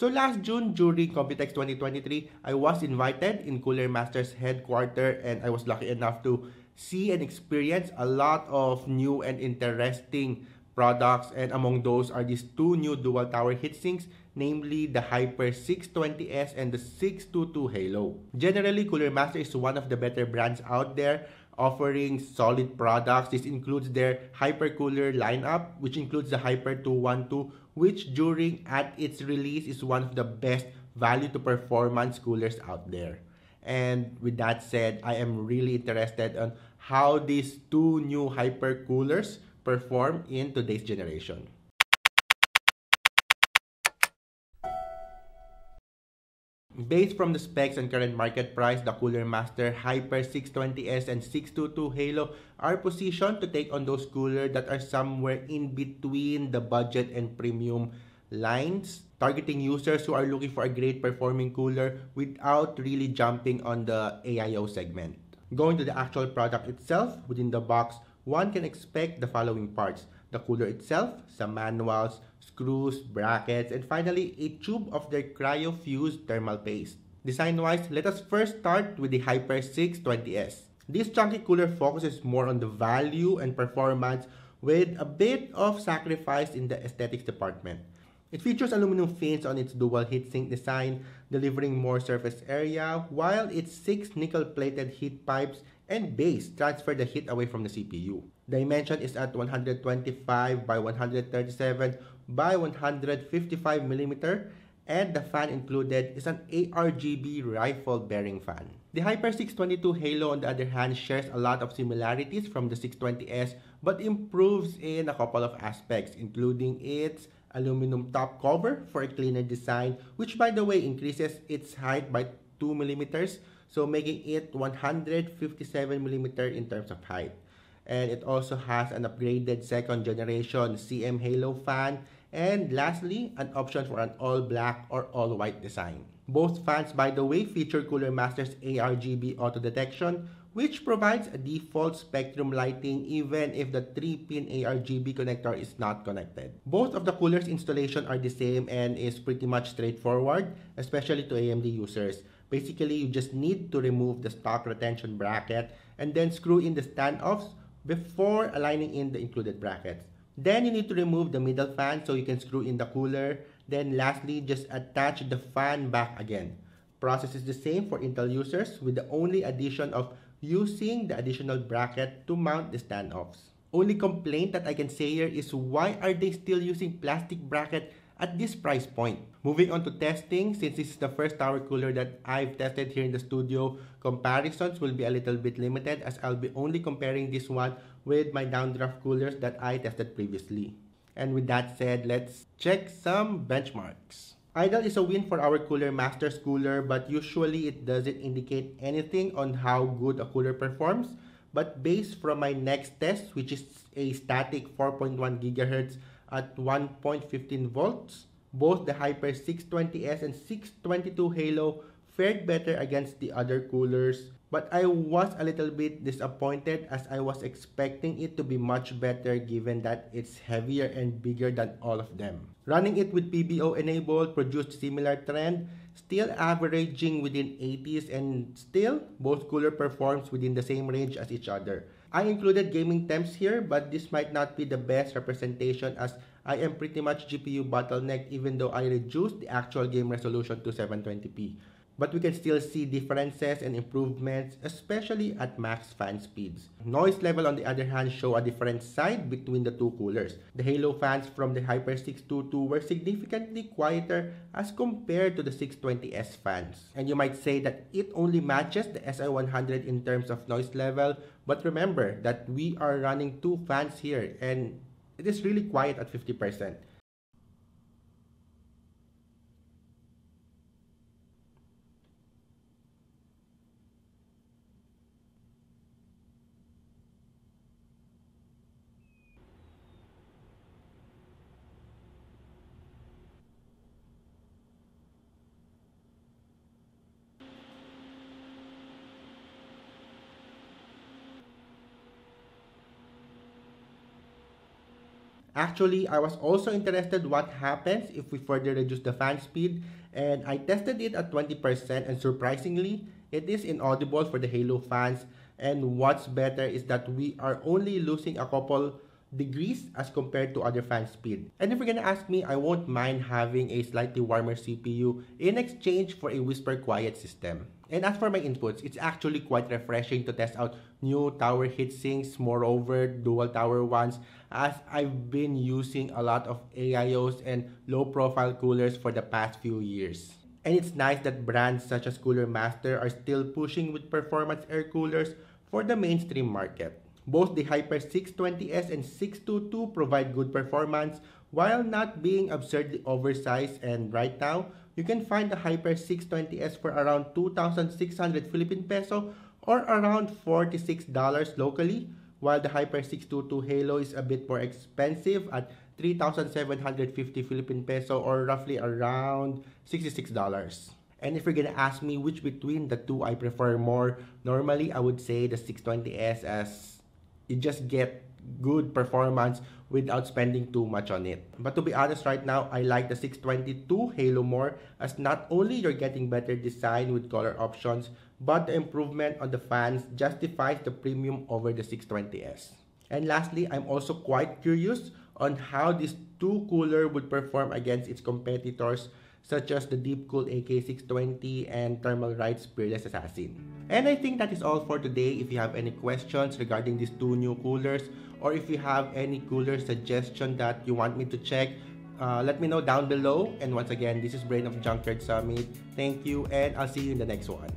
So last June during Computex 2023, I was invited in Cooler Masters headquarters and I was lucky enough to see and experience a lot of new and interesting products, and among those are these two new dual tower heatsinks, namely the Hyper 620S and the 622 Halo. Generally, Cooler Master is one of the better brands out there offering solid products. This includes their Hypercooler lineup, which includes the Hyper 212, which during at its release is one of the best value to performance coolers out there. And with that said, I am really interested on how these two new hyper coolers perform in today's generation. Based from the specs and current market price, the Cooler Master Hyper 620S and 622 Halo are positioned to take on those coolers that are somewhere in between the budget and premium lines, targeting users who are looking for a great performing cooler without really jumping on the AIO segment. Going to the actual product itself, within the box, one can expect the following parts: the cooler itself, some manuals, screws, brackets, and finally a tube of their cryo-fused thermal paste. Design-wise, let us first start with the Hyper 620S. This chunky cooler focuses more on the value and performance with a bit of sacrifice in the aesthetics department. It features aluminum fins on its dual heatsink design, delivering more surface area, while its 6 nickel-plated heat pipes and base transfer the heat away from the CPU. Dimension is at 125 by 137 by 155 mm, and the fan included is an ARGB rifle bearing fan. The Hyper 622 Halo, on the other hand, shares a lot of similarities from the 620S but improves in a couple of aspects, including its aluminum top cover for a cleaner design, which by the way increases its height by 2 millimeters, so making it 157 millimeter in terms of height. And it also has an upgraded second generation CM Halo fan, and lastly, an option for an all black or all white design. Both fans, by the way, feature Cooler Master's ARGB auto detection, which provides a default spectrum lighting even if the 3-pin ARGB connector is not connected. Both of the coolers installation are the same and is pretty much straightforward, especially to AMD users. Basically, you just need to remove the stock retention bracket and then screw in the standoffs before aligning in the included brackets. Then you need to remove the middle fan so you can screw in the cooler. Then lastly, just attach the fan back again. Process is the same for Intel users with the only addition of using the additional bracket to mount the standoffs. Only complaint that I can say here is why are they still using plastic bracket at this price point? Moving on to testing, since this is the first tower cooler that I've tested here in the studio, comparisons will be a little bit limited as I'll be only comparing this one with my downdraft coolers that I tested previously. And with that said, let's check some benchmarks. Idle is a win for our Cooler Masters cooler, but usually it doesn't indicate anything on how good a cooler performs. But based from my next test, which is a static 4.1 GHz at 1.15 volts, both the Hyper 620S and 622 Halo fared better against the other coolers. But I was a little bit disappointed as I was expecting it to be much better given that it's heavier and bigger than all of them. Running it with PBO enabled produced similar trend, still averaging within 80s, and still both cooler performs within the same range as each other. I included gaming temps here, but this might not be the best representation as I am pretty much GPU bottlenecked even though I reduced the actual game resolution to 720p. But we can still see differences and improvements, especially at max fan speeds. Noise level, on the other hand, show a different side between the two coolers. The Halo fans from the Hyper 622 were significantly quieter as compared to the 620S fans. And you might say that it only matches the SI100 in terms of noise level, but remember that we are running two fans here and it is really quiet at 50%. Actually, I was also interested what happens if we further reduce the fan speed, and I tested it at 20%, and surprisingly, it is inaudible for the Halo fans. And what's better is that we are only losing a couple degrees as compared to other fan speed. And if you're gonna ask me, I won't mind having a slightly warmer CPU in exchange for a whisper quiet system. And as for my inputs, it's actually quite refreshing to test out new tower heatsinks, moreover dual tower ones, as I've been using a lot of AIOs and low profile coolers for the past few years. And it's nice that brands such as Cooler Master are still pushing with performance air coolers for the mainstream market. Both the Hyper 620S and 622 provide good performance while not being absurdly oversized, and right now, you can find the Hyper 620S for around 2,600 Philippine peso or around $46 locally, while the Hyper 622 Halo is a bit more expensive at 3,750 Philippine peso or roughly around $66. And if you're gonna ask me which between the two I prefer more, normally I would say the 620S, as you just get good performance without spending too much on it. But to be honest, right now, I like the 622 Halo more, as not only you're getting better design with color options, but the improvement on the fans justifies the premium over the 620S. And lastly, I'm also quite curious on how this two cooler would perform against its competitors such as the Deepcool AK620 and Thermalright's Peerless Assassin. And I think that is all for today. If you have any questions regarding these two new coolers, or if you have any cooler suggestion that you want me to check, let me know down below. And once again, this is Brain of Junkyard Summit. Thank you, and I'll see you in the next one.